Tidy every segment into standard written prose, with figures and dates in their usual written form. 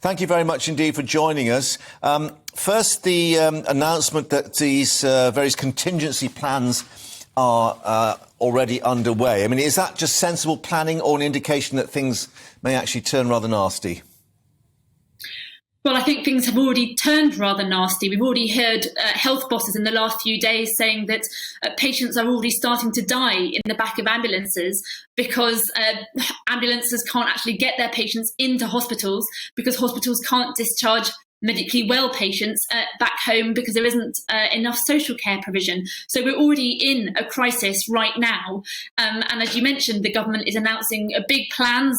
Thank you very much indeed for joining us. First, the announcement that these various contingency plans are already underway. I mean, is that just sensible planning or an indication that things may actually turn rather nasty? Well, I think things have already turned rather nasty. We've already heard health bosses in the last few days saying that patients are already starting to die in the back of ambulances because ambulances can't actually get their patients into hospitals because hospitals can't discharge medically well patients back home because there isn't enough social care provision. So we're already in a crisis right now. And as you mentioned, the government is announcing big plans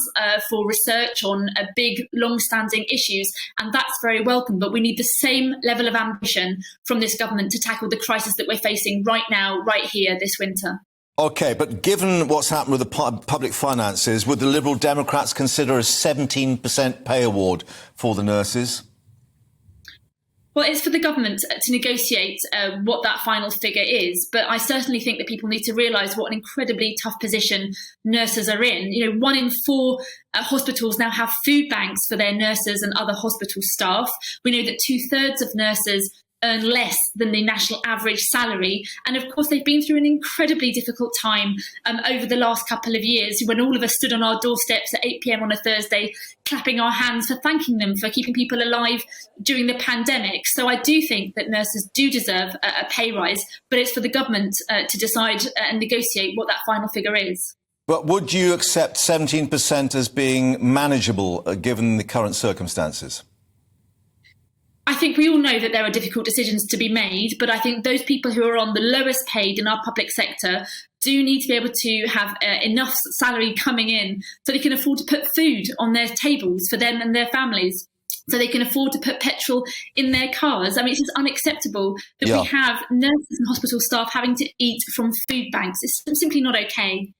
for research on big, long-standing issues. And that's very welcome. But we need the same level of ambition from this government to tackle the crisis that we're facing right now, right here this winter. OK, but given what's happened with the public finances, would the Liberal Democrats consider a 17% pay award for the nurses? Well, it's for the government to negotiate what that final figure is. But I certainly think that people need to realise what an incredibly tough position nurses are in. You know, 1 in 4 hospitals now have food banks for their nurses and other hospital staff. We know that 2/3 of nurses earn less than the national average salary. And of course, they've been through an incredibly difficult time over the last couple of years when all of us stood on our doorsteps at 8 p.m. on a Thursday, clapping our hands for thanking them for keeping people alive during the pandemic. So I do think that nurses do deserve a pay rise, but it's for the government to decide and negotiate what that final figure is. But would you accept 17% as being manageable given the current circumstances? I think we all know that there are difficult decisions to be made, but I think those people who are on the lowest paid in our public sector do need to be able to have enough salary coming in so they can afford to put food on their tables for them and their families, so they can afford to put petrol in their cars. I mean, it's just unacceptable that we have nurses and hospital staff having to eat from food banks. It's simply not okay.